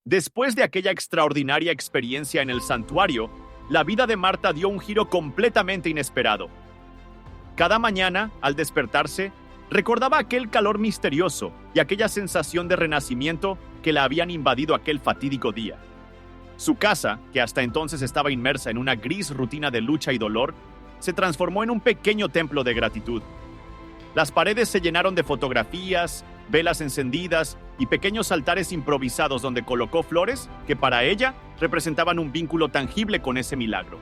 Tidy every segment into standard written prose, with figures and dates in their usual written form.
Después de aquella extraordinaria experiencia en el santuario, la vida de Marta dio un giro completamente inesperado. Cada mañana, al despertarse, recordaba aquel calor misterioso y aquella sensación de renacimiento que la habían invadido aquel fatídico día. Su casa, que hasta entonces estaba inmersa en una gris rutina de lucha y dolor, se transformó en un pequeño templo de gratitud. Las paredes se llenaron de fotografías, velas encendidas y pequeños altares improvisados donde colocó flores que para ella representaban un vínculo tangible con ese milagro.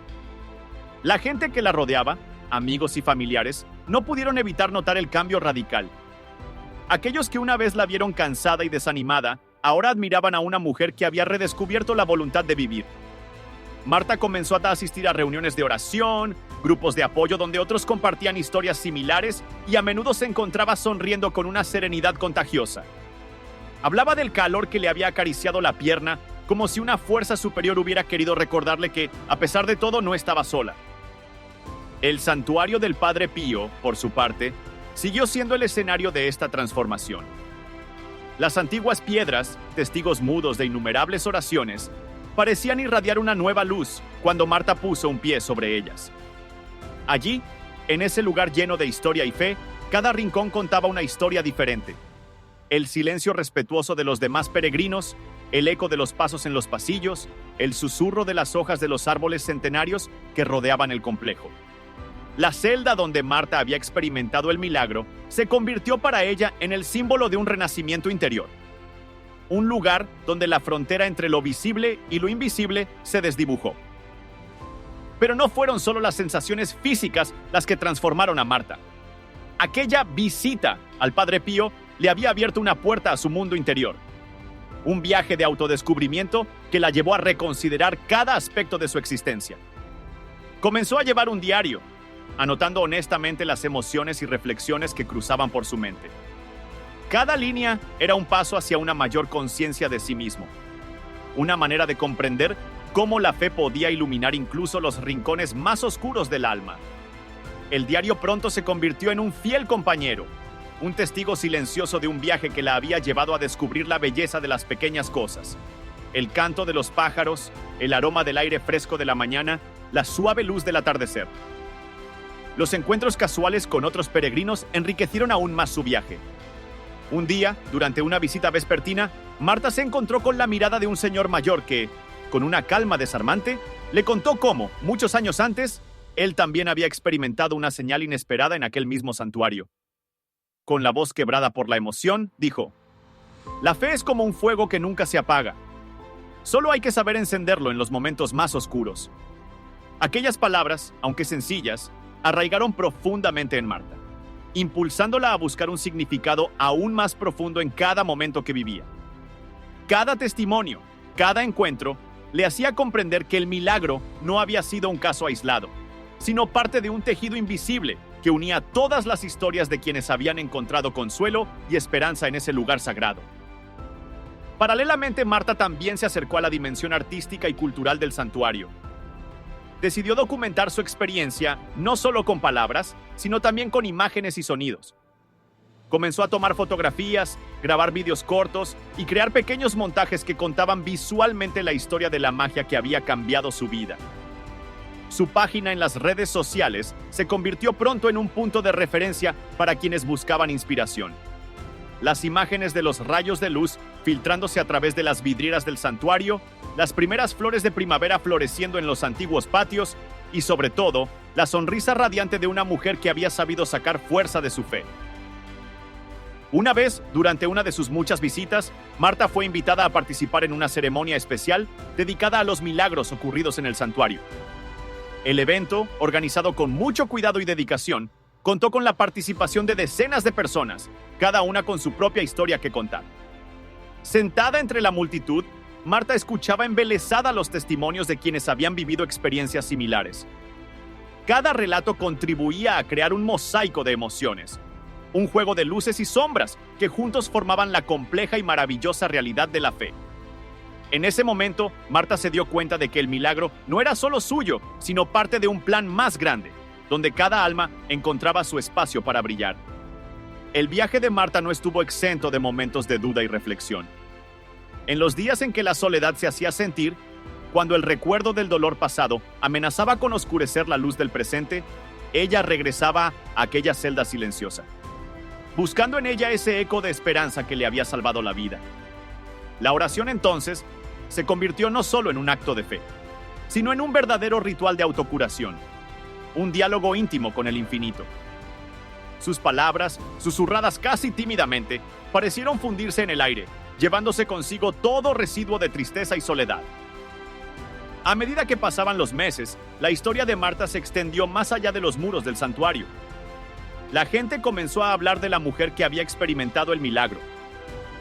La gente que la rodeaba, amigos y familiares, no pudieron evitar notar el cambio radical. Aquellos que una vez la vieron cansada y desanimada, ahora admiraban a una mujer que había redescubierto la voluntad de vivir. Marta comenzó a asistir a reuniones de oración, grupos de apoyo donde otros compartían historias similares y a menudo se encontraba sonriendo con una serenidad contagiosa. Hablaba del calor que le había acariciado la pierna, como si una fuerza superior hubiera querido recordarle que, a pesar de todo, no estaba sola. El santuario del Padre Pío, por su parte, siguió siendo el escenario de esta transformación. Las antiguas piedras, testigos mudos de innumerables oraciones, parecían irradiar una nueva luz cuando Marta puso un pie sobre ellas. Allí, en ese lugar lleno de historia y fe, cada rincón contaba una historia diferente. El silencio respetuoso de los demás peregrinos, el eco de los pasos en los pasillos, el susurro de las hojas de los árboles centenarios que rodeaban el complejo. La celda donde Marta había experimentado el milagro se convirtió para ella en el símbolo de un renacimiento interior. Un lugar donde la frontera entre lo visible y lo invisible se desdibujó. Pero no fueron solo las sensaciones físicas las que transformaron a Marta. Aquella visita al Padre Pío le había abierto una puerta a su mundo interior. Un viaje de autodescubrimiento que la llevó a reconsiderar cada aspecto de su existencia. Comenzó a llevar un diario, anotando honestamente las emociones y reflexiones que cruzaban por su mente. Cada línea era un paso hacia una mayor conciencia de sí mismo, una manera de comprender cómo la fe podía iluminar incluso los rincones más oscuros del alma. El diario pronto se convirtió en un fiel compañero, un testigo silencioso de un viaje que la había llevado a descubrir la belleza de las pequeñas cosas. El canto de los pájaros, el aroma del aire fresco de la mañana, la suave luz del atardecer. Los encuentros casuales con otros peregrinos enriquecieron aún más su viaje. Un día, durante una visita vespertina, Marta se encontró con la mirada de un señor mayor que, con una calma desarmante, le contó cómo, muchos años antes, él también había experimentado una señal inesperada en aquel mismo santuario. Con la voz quebrada por la emoción, dijo: «La fe es como un fuego que nunca se apaga. Solo hay que saber encenderlo en los momentos más oscuros». Aquellas palabras, aunque sencillas, arraigaron profundamente en Marta, impulsándola a buscar un significado aún más profundo en cada momento que vivía. Cada testimonio, cada encuentro, le hacía comprender que el milagro no había sido un caso aislado, sino parte de un tejido invisible que unía todas las historias de quienes habían encontrado consuelo y esperanza en ese lugar sagrado. Paralelamente, Marta también se acercó a la dimensión artística y cultural del santuario. Decidió documentar su experiencia no solo con palabras, sino también con imágenes y sonidos. Comenzó a tomar fotografías, grabar vídeos cortos y crear pequeños montajes que contaban visualmente la historia de la magia que había cambiado su vida. Su página en las redes sociales se convirtió pronto en un punto de referencia para quienes buscaban inspiración. Las imágenes de los rayos de luz filtrándose a través de las vidrieras del santuario, las primeras flores de primavera floreciendo en los antiguos patios y, sobre todo, la sonrisa radiante de una mujer que había sabido sacar fuerza de su fe. Una vez, durante una de sus muchas visitas, Marta fue invitada a participar en una ceremonia especial dedicada a los milagros ocurridos en el santuario. El evento, organizado con mucho cuidado y dedicación, contó con la participación de decenas de personas, cada una con su propia historia que contar. Sentada entre la multitud, Marta escuchaba embelesada los testimonios de quienes habían vivido experiencias similares. Cada relato contribuía a crear un mosaico de emociones, un juego de luces y sombras que juntos formaban la compleja y maravillosa realidad de la fe. En ese momento, Marta se dio cuenta de que el milagro no era solo suyo, sino parte de un plan más grande, donde cada alma encontraba su espacio para brillar. El viaje de Marta no estuvo exento de momentos de duda y reflexión. En los días en que la soledad se hacía sentir, cuando el recuerdo del dolor pasado amenazaba con oscurecer la luz del presente, ella regresaba a aquella celda silenciosa, buscando en ella ese eco de esperanza que le había salvado la vida. La oración entonces se convirtió no solo en un acto de fe, sino en un verdadero ritual de autocuración, un diálogo íntimo con el infinito. Sus palabras, susurradas casi tímidamente, parecieron fundirse en el aire, llevándose consigo todo residuo de tristeza y soledad. A medida que pasaban los meses, la historia de Marta se extendió más allá de los muros del santuario. La gente comenzó a hablar de la mujer que había experimentado el milagro,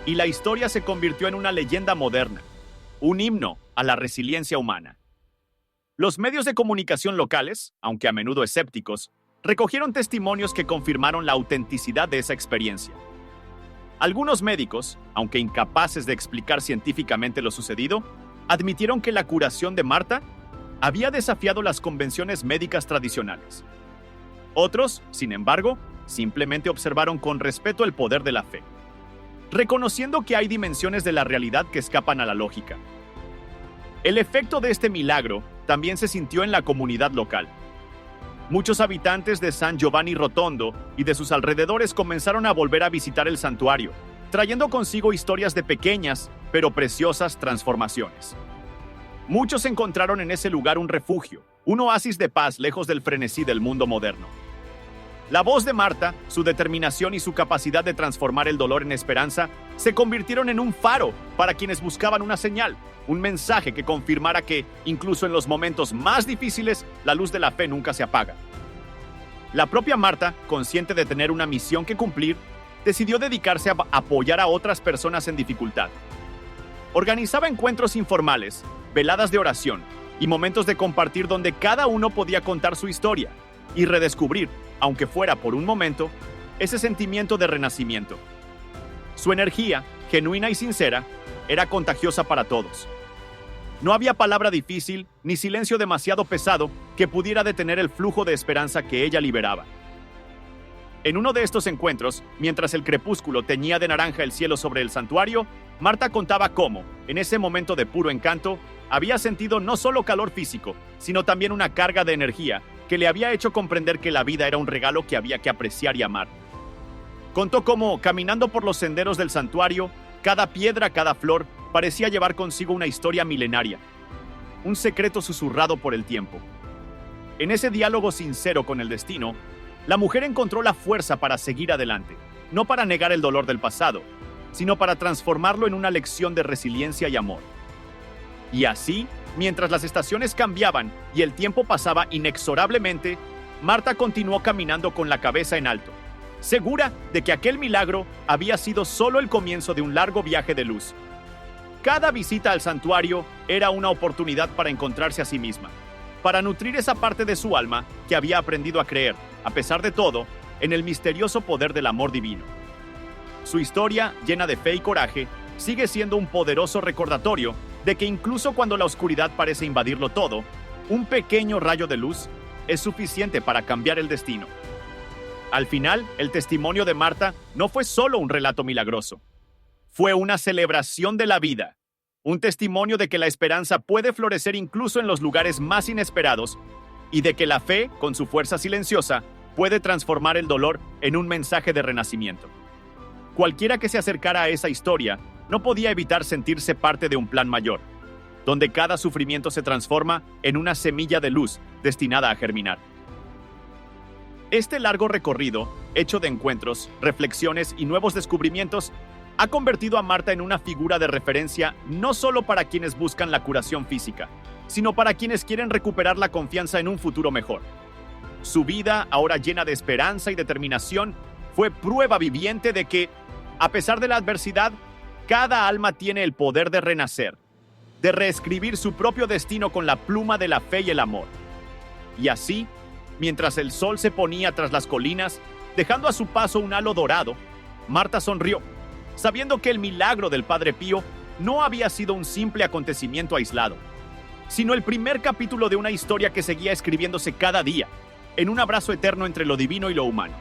y la historia se convirtió en una leyenda moderna, un himno a la resiliencia humana. Los medios de comunicación locales, aunque a menudo escépticos, recogieron testimonios que confirmaron la autenticidad de esa experiencia. Algunos médicos, aunque incapaces de explicar científicamente lo sucedido, admitieron que la curación de Marta había desafiado las convenciones médicas tradicionales. Otros, sin embargo, simplemente observaron con respeto el poder de la fe, reconociendo que hay dimensiones de la realidad que escapan a la lógica. El efecto de este milagro también se sintió en la comunidad local. Muchos habitantes de San Giovanni Rotondo y de sus alrededores comenzaron a volver a visitar el santuario, trayendo consigo historias de pequeñas, pero preciosas transformaciones. Muchos encontraron en ese lugar un refugio, un oasis de paz lejos del frenesí del mundo moderno. La voz de Marta, su determinación y su capacidad de transformar el dolor en esperanza se convirtieron en un faro para quienes buscaban una señal, un mensaje que confirmara que, incluso en los momentos más difíciles, la luz de la fe nunca se apaga. La propia Marta, consciente de tener una misión que cumplir, decidió dedicarse a apoyar a otras personas en dificultad. Organizaba encuentros informales, veladas de oración y momentos de compartir donde cada uno podía contar su historia y redescubrir, aunque fuera por un momento, ese sentimiento de renacimiento. Su energía, genuina y sincera, era contagiosa para todos. No había palabra difícil ni silencio demasiado pesado que pudiera detener el flujo de esperanza que ella liberaba. En uno de estos encuentros, mientras el crepúsculo teñía de naranja el cielo sobre el santuario, Marta contaba cómo, en ese momento de puro encanto, había sentido no solo calor físico, sino también una carga de energía que le había hecho comprender que la vida era un regalo que había que apreciar y amar. Contó cómo, caminando por los senderos del santuario, cada piedra, cada flor, parecía llevar consigo una historia milenaria, un secreto susurrado por el tiempo. En ese diálogo sincero con el destino, la mujer encontró la fuerza para seguir adelante, no para negar el dolor del pasado, sino para transformarlo en una lección de resiliencia y amor. Y así, mientras las estaciones cambiaban y el tiempo pasaba inexorablemente, Marta continuó caminando con la cabeza en alto, segura de que aquel milagro había sido solo el comienzo de un largo viaje de luz. Cada visita al santuario era una oportunidad para encontrarse a sí misma, para nutrir esa parte de su alma que había aprendido a creer, a pesar de todo, en el misterioso poder del amor divino. Su historia, llena de fe y coraje, sigue siendo un poderoso recordatorio de que incluso cuando la oscuridad parece invadirlo todo, un pequeño rayo de luz es suficiente para cambiar el destino. Al final, el testimonio de Marta no fue solo un relato milagroso. Fue una celebración de la vida, un testimonio de que la esperanza puede florecer incluso en los lugares más inesperados y de que la fe, con su fuerza silenciosa, puede transformar el dolor en un mensaje de renacimiento. Cualquiera que se acercara a esa historia no podía evitar sentirse parte de un plan mayor, donde cada sufrimiento se transforma en una semilla de luz destinada a germinar. Este largo recorrido, hecho de encuentros, reflexiones y nuevos descubrimientos, ha convertido a Marta en una figura de referencia no solo para quienes buscan la curación física, sino para quienes quieren recuperar la confianza en un futuro mejor. Su vida, ahora llena de esperanza y determinación, fue prueba viviente de que, a pesar de la adversidad, cada alma tiene el poder de renacer, de reescribir su propio destino con la pluma de la fe y el amor. Y así, mientras el sol se ponía tras las colinas, dejando a su paso un halo dorado, Marta sonrió, sabiendo que el milagro del Padre Pío no había sido un simple acontecimiento aislado, sino el primer capítulo de una historia que seguía escribiéndose cada día, en un abrazo eterno entre lo divino y lo humano.